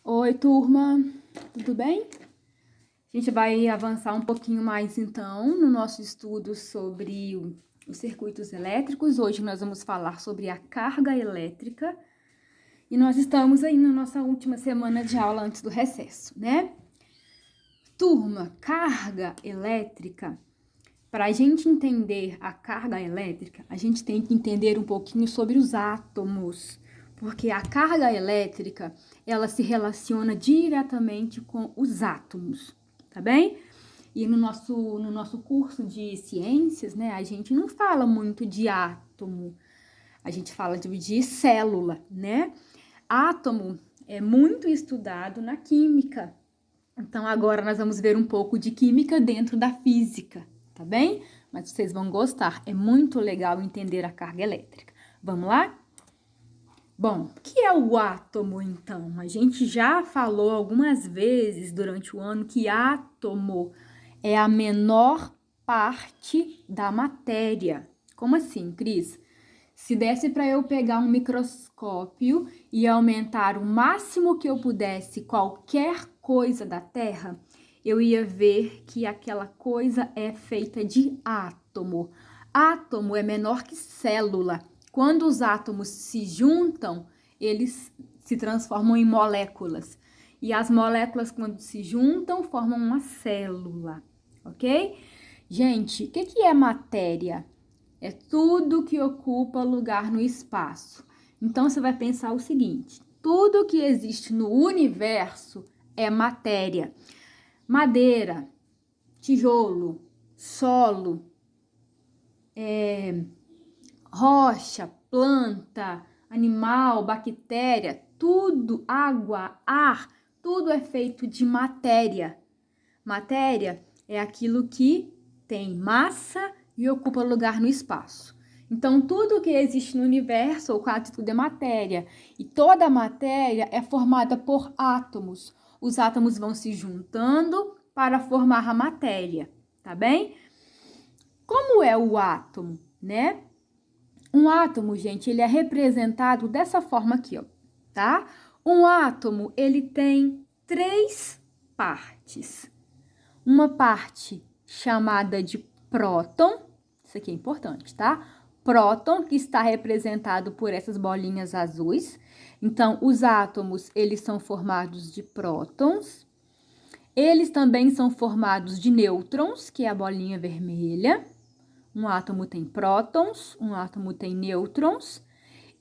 Oi, turma, tudo bem? A gente vai avançar um pouquinho mais então no nosso estudo sobre os circuitos elétricos. Hoje nós vamos falar sobre a carga elétrica e nós estamos aí na nossa última semana de aula antes do recesso, né? Turma, carga elétrica. Para a gente entender a carga elétrica, a gente tem que entender um pouquinho sobre os átomos, porque a carga elétrica, ela se relaciona diretamente com os átomos, tá bem? E no nosso curso de ciências, né, a gente não fala muito de átomo, a gente fala de célula, né? Átomo é muito estudado na química, então, agora nós vamos ver um pouco de química dentro da física, tá bem? Mas vocês vão gostar, é muito legal entender a carga elétrica. Vamos lá? Bom, o que é o átomo, então? A gente já falou algumas vezes durante o ano que átomo é a menor parte da matéria. Como assim, Cris? Se desse para eu pegar um microscópio e aumentar o máximo que eu pudesse qualquer coisa da Terra, eu ia ver que aquela coisa é feita de átomo. Átomo é menor que célula. Quando os átomos se juntam, eles se transformam em moléculas. E as moléculas, quando se juntam, formam uma célula, ok? Gente, o que é matéria? É tudo que ocupa lugar no espaço. Então, você vai pensar o seguinte: tudo que existe no universo é matéria. Madeira, tijolo, solo, rocha, planta, animal, bactéria, tudo, água, ar, tudo é feito de matéria. Matéria é aquilo que tem massa e ocupa lugar no espaço. Então, tudo que existe no universo, ou quase tudo é matéria. E toda a matéria é formada por átomos. Os átomos vão se juntando para formar a matéria, tá bem? Como é o átomo, né? Um átomo, gente, ele é representado dessa forma aqui, ó, tá? Um átomo, ele tem 3 partes. Uma parte chamada de próton, isso aqui é importante, tá? Próton, que está representado por essas bolinhas azuis. Então, os átomos, eles são formados de prótons. Eles também são formados de nêutrons, que é a bolinha vermelha. Um átomo tem prótons, um átomo tem nêutrons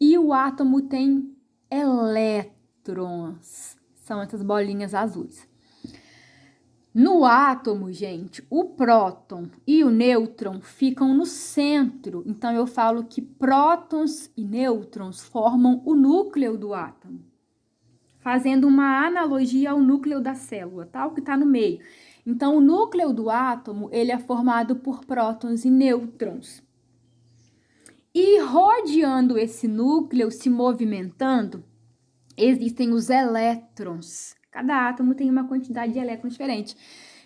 e o átomo tem elétrons. São essas bolinhas azuis. No átomo, gente, o próton e o nêutron ficam no centro. Então, eu falo que prótons e nêutrons formam o núcleo do átomo, fazendo uma analogia ao núcleo da célula, tá? O que está no meio. Então, o núcleo do átomo, ele é formado por prótons e nêutrons. E rodeando esse núcleo, se movimentando, existem os elétrons. Cada átomo tem uma quantidade de elétrons diferente.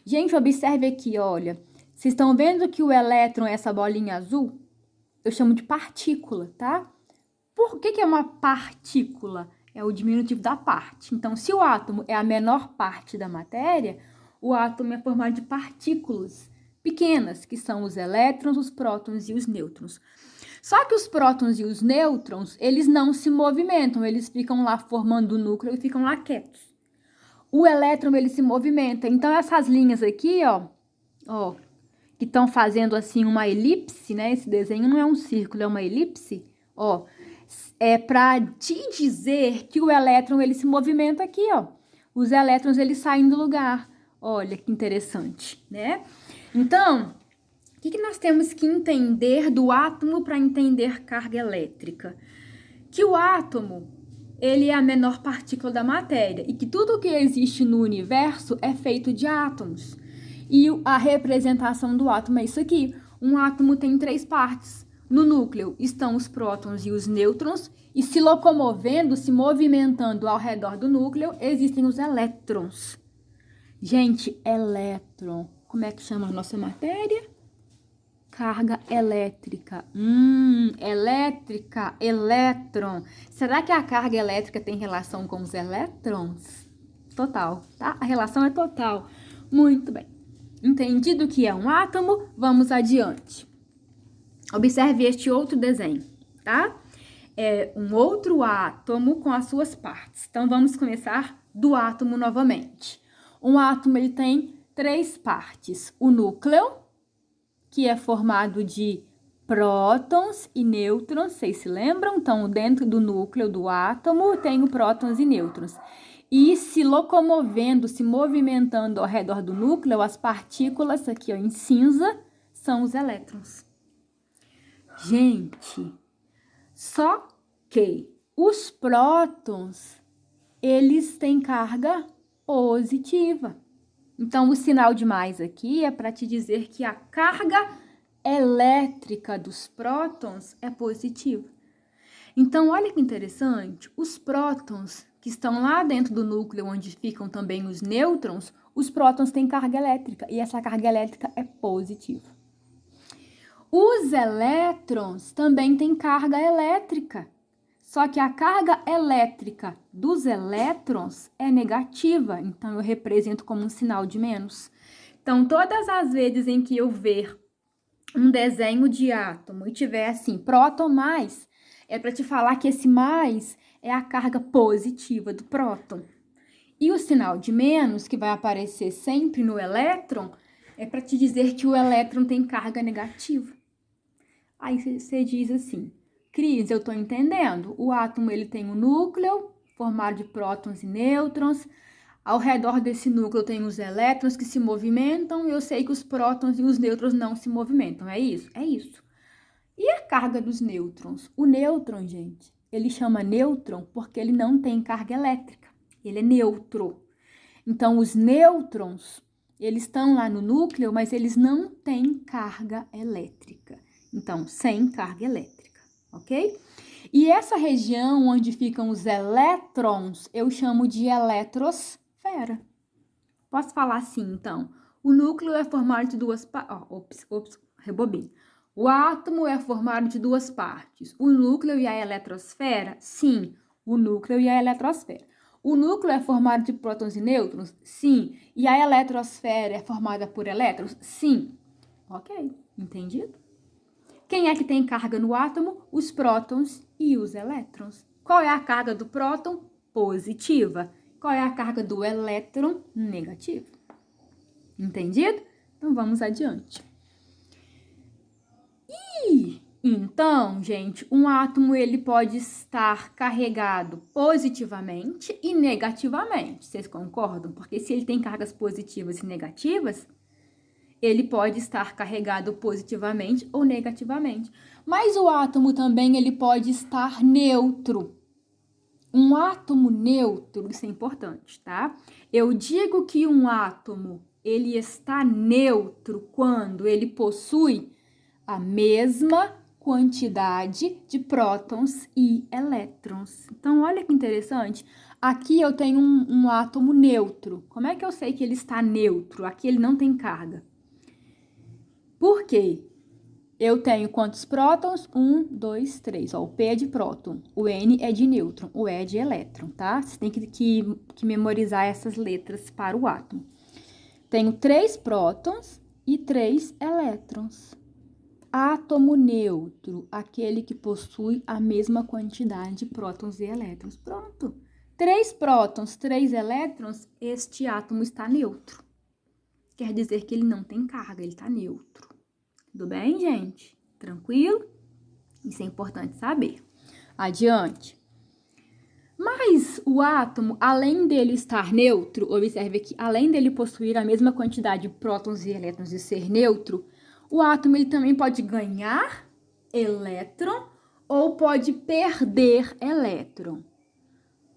Gente, observe aqui, olha. Vocês estão vendo que o elétron é essa bolinha azul? Eu chamo de partícula, tá? Por que é uma partícula? É o diminutivo da parte. Então, se o átomo é a menor parte da matéria, o átomo é formado de partículas pequenas, que são os elétrons, os prótons e os nêutrons. Só que os prótons e os nêutrons, eles não se movimentam, eles ficam lá formando o núcleo e ficam lá quietos. O elétron, ele se movimenta. Então, essas linhas aqui, ó, que estão fazendo assim uma elipse, né? Esse desenho não é um círculo, é uma elipse, ó. É para te dizer que o elétron, ele se movimenta aqui, ó. Os elétrons, eles saem do lugar. Olha que interessante, né? Então, o que nós temos que entender do átomo para entender carga elétrica? Que o átomo, ele é a menor partícula da matéria e que tudo que existe no universo é feito de átomos. E a representação do átomo é isso aqui. Um átomo tem 3 partes. No núcleo estão os prótons e os nêutrons e se locomovendo, se movimentando ao redor do núcleo, existem os elétrons. Gente, elétron. Como é que chama a nossa matéria? Carga elétrica. Elétrica, elétron. Será que a carga elétrica tem relação com os elétrons? Total, tá? A relação é total. Muito bem. Entendido o que é um átomo, vamos adiante. Observe este outro desenho, tá? É um outro átomo com as suas partes. Então, vamos começar do átomo novamente. Um átomo, ele tem 3 partes. O núcleo, que é formado de prótons e nêutrons, vocês se lembram? Então, dentro do núcleo do átomo, tem prótons e nêutrons. E se locomovendo, se movimentando ao redor do núcleo, as partículas aqui ó, em cinza são os elétrons. Gente, só que os prótons, eles têm carga positiva. Então, o sinal de mais aqui é para te dizer que a carga elétrica dos prótons é positiva. Então, olha que interessante, os prótons que estão lá dentro do núcleo, onde ficam também os nêutrons, os prótons têm carga elétrica e essa carga elétrica é positiva. Os elétrons também têm carga elétrica, só que a carga elétrica dos elétrons é negativa, então eu represento como um sinal de menos. Então, todas as vezes em que eu ver um desenho de átomo e tiver assim, próton mais, é para te falar que esse mais é a carga positiva do próton. E o sinal de menos, que vai aparecer sempre no elétron, é para te dizer que o elétron tem carga negativa. Aí você diz assim, Cris, eu estou entendendo. O átomo ele tem um núcleo formado de prótons e nêutrons. Ao redor desse núcleo tem os elétrons que se movimentam. Eu sei que os prótons e os nêutrons não se movimentam. É isso? É isso. E a carga dos nêutrons? O nêutron, gente, ele chama nêutron porque ele não tem carga elétrica. Ele é neutro. Então, os nêutrons, eles estão lá no núcleo, mas eles não têm carga elétrica. Então, sem carga elétrica, ok? E essa região onde ficam os elétrons, eu chamo de eletrosfera. Posso falar assim, então? O núcleo é formado de duas partes. Rebobina. O átomo é formado de duas partes. O núcleo e a eletrosfera? Sim, o núcleo e a eletrosfera. O núcleo é formado de prótons e nêutrons? Sim. E a eletrosfera é formada por elétrons? Sim. Ok, entendido? Quem é que tem carga no átomo? Os prótons e os elétrons. Qual é a carga do próton? Positiva. Qual é a carga do elétron? Negativa. Entendido? Então, vamos adiante. Então, gente, um átomo ele pode estar carregado positivamente e negativamente. Vocês concordam? Porque se ele tem cargas positivas e negativas, ele pode estar carregado positivamente ou negativamente. Mas o átomo também ele pode estar neutro. Um átomo neutro, isso é importante, tá? Eu digo que um átomo ele está neutro quando ele possui a mesma quantidade de prótons e elétrons. Então, olha que interessante. Aqui eu tenho um átomo neutro. Como é que eu sei que ele está neutro? Aqui ele não tem carga. Por quê? Eu tenho quantos prótons? 1, 2, 3. Ó, o P é de próton, o N é de nêutron, o E é de elétron, tá? Você tem que memorizar essas letras para o átomo. Tenho 3 prótons e 3 elétrons. Átomo neutro, aquele que possui a mesma quantidade de prótons e elétrons. Pronto. 3 prótons, 3 elétrons, este átomo está neutro. Quer dizer que ele não tem carga, ele está neutro. Tudo bem, gente? Tranquilo? Isso é importante saber. Adiante. Mas o átomo, além dele estar neutro, observe que além dele possuir a mesma quantidade de prótons e elétrons e ser neutro, o átomo ele também pode ganhar elétron ou pode perder elétron.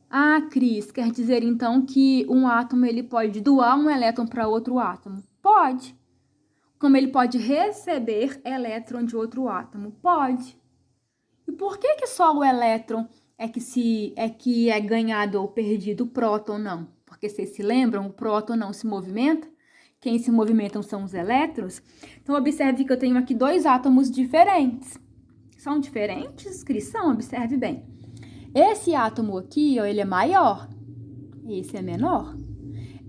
Ah, Cris, quer dizer então que um átomo ele pode doar um elétron para outro átomo? Pode. Como ele pode receber elétron de outro átomo? Pode. E por que só o elétron é que é ganhado ou perdido, o próton não? Porque vocês se lembram, o próton não se movimenta? Quem se movimentam são os elétrons. Então, observe que eu tenho aqui 2 átomos diferentes. São diferentes? Cris, são, observe bem. Esse átomo aqui, ó, ele é maior. Esse é menor.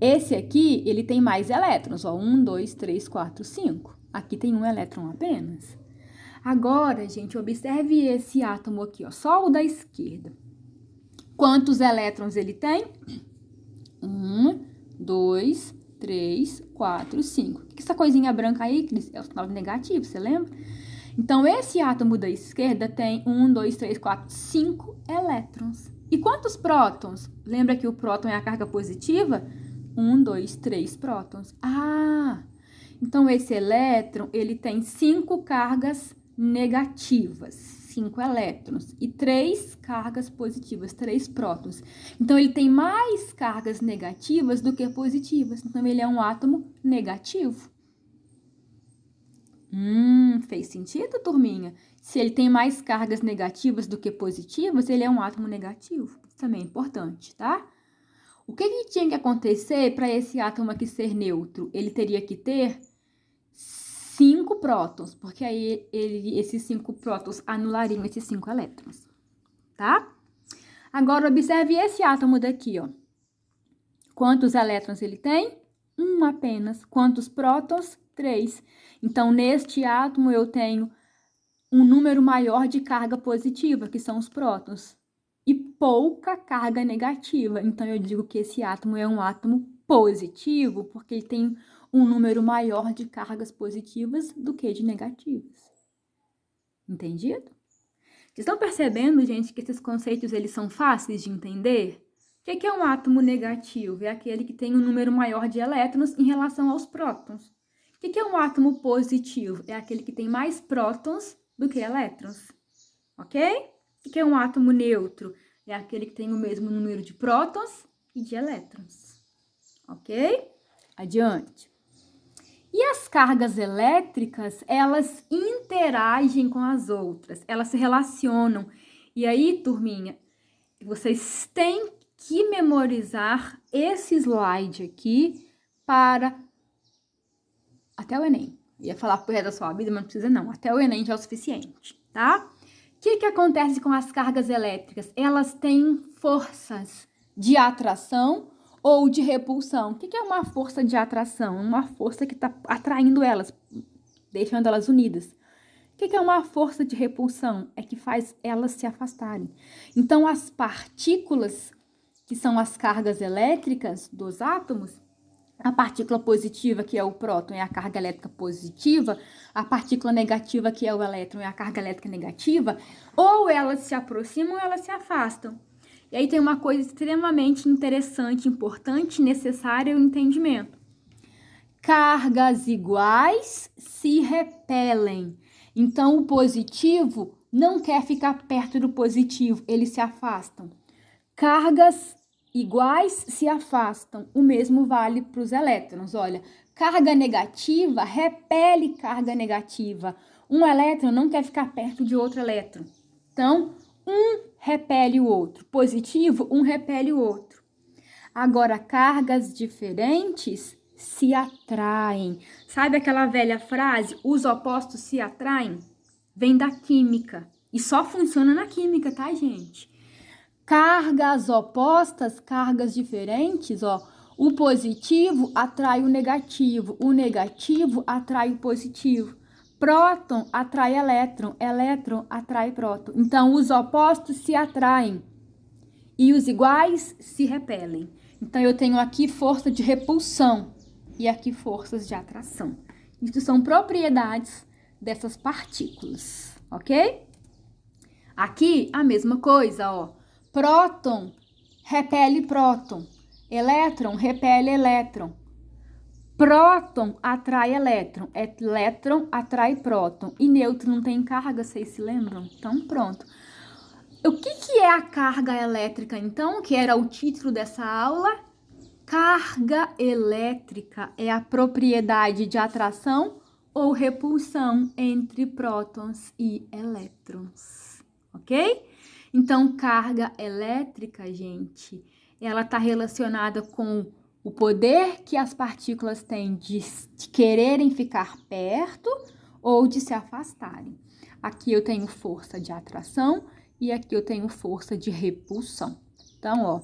Esse aqui, ele tem mais elétrons, ó, 1, 2, 3, 4, 5. Aqui tem um elétron apenas. Agora, gente, observe esse átomo aqui, ó, só o da esquerda. Quantos elétrons ele tem? 1, 2, 3, 4, 5. O que é essa coisinha branca aí, Cris? É o sinal negativo, você lembra? Então, esse átomo da esquerda tem 1, 2, 3, 4, 5 elétrons. E quantos prótons? Lembra que o próton é a carga positiva? 1, 2, 3 prótons. Ah, então esse elétron, ele tem 5 cargas negativas, 5 elétrons, e 3 cargas positivas, 3 prótons. Então, ele tem mais cargas negativas do que positivas. Então, ele é um átomo negativo. Fez sentido, turminha? Se ele tem mais cargas negativas do que positivas, ele é um átomo negativo. Isso também é importante, tá? O que tinha que acontecer para esse átomo aqui ser neutro? Ele teria que ter 5 prótons, porque aí esses 5 prótons anulariam esses 5 elétrons, tá? Agora, observe esse átomo daqui, ó. Quantos elétrons ele tem? 1 apenas. Quantos prótons? 3. Então, neste átomo, eu tenho um número maior de carga positiva, que são os prótons, e pouca carga negativa. Então, eu digo que esse átomo é um átomo positivo, porque ele tem um número maior de cargas positivas do que de negativas. Entendido? Vocês estão percebendo, gente, que esses conceitos eles são fáceis de entender? O que é um átomo negativo? É aquele que tem um número maior de elétrons em relação aos prótons. O que é um átomo positivo? É aquele que tem mais prótons do que elétrons. Ok? O que é um átomo neutro? É aquele que tem o mesmo número de prótons e de elétrons. Ok? Adiante. E as cargas elétricas, elas interagem com as outras, elas se relacionam. E aí, turminha, vocês têm que memorizar esse slide aqui para até o Enem. Eu ia falar pro resto da sua vida, mas não precisa não. Até o Enem já é o suficiente, tá? O que acontece com as cargas elétricas? Elas têm forças de atração ou de repulsão. O que é uma força de atração? Uma força que está atraindo elas, deixando elas unidas. O que é uma força de repulsão? É que faz elas se afastarem. Então, as partículas, que são as cargas elétricas dos átomos, a partícula positiva, que é o próton, é a carga elétrica positiva, a partícula negativa, que é o elétron, é a carga elétrica negativa, ou elas se aproximam ou elas se afastam. E aí tem uma coisa extremamente interessante, importante, necessária, o entendimento. Cargas iguais se repelem. Então, o positivo não quer ficar perto do positivo, eles se afastam. Cargas iguais se afastam. O mesmo vale para os elétrons. Olha, carga negativa repele carga negativa. Um elétron não quer ficar perto de outro elétron. Então, um repele o outro. Positivo, um repele o outro. Agora, cargas diferentes se atraem. Sabe aquela velha frase, os opostos se atraem? Vem da química. E só funciona na química, tá, gente? Cargas opostas, cargas diferentes, ó. O positivo atrai o negativo atrai o positivo. Próton atrai elétron, elétron atrai próton. Então, os opostos se atraem e os iguais se repelem. Então, eu tenho aqui força de repulsão e aqui forças de atração. Isso são propriedades dessas partículas, ok? Aqui, a mesma coisa, ó. Próton repele próton, elétron repele elétron, próton atrai elétron, elétron atrai próton e nêutron não tem carga, vocês se lembram? Então, pronto. O que é a carga elétrica, então, que era o título dessa aula? Carga elétrica é a propriedade de atração ou repulsão entre prótons e elétrons, ok? Então, carga elétrica, gente, ela está relacionada com o poder que as partículas têm de quererem ficar perto ou de se afastarem. Aqui eu tenho força de atração e aqui eu tenho força de repulsão. Então, ó,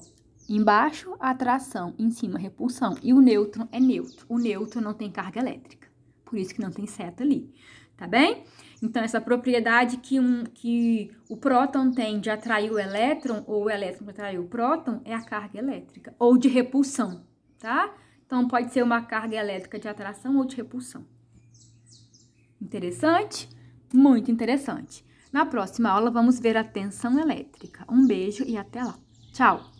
Embaixo, atração, em cima, repulsão. E o nêutron é neutro. O nêutron não tem carga elétrica. Por isso que não tem seta ali, tá bem? Então, essa propriedade que o próton tem de atrair o elétron, ou o elétron de atrair o próton, é a carga elétrica, ou de repulsão, tá? Então, pode ser uma carga elétrica de atração ou de repulsão. Interessante? Muito interessante. Na próxima aula, vamos ver a tensão elétrica. Um beijo e até lá. Tchau!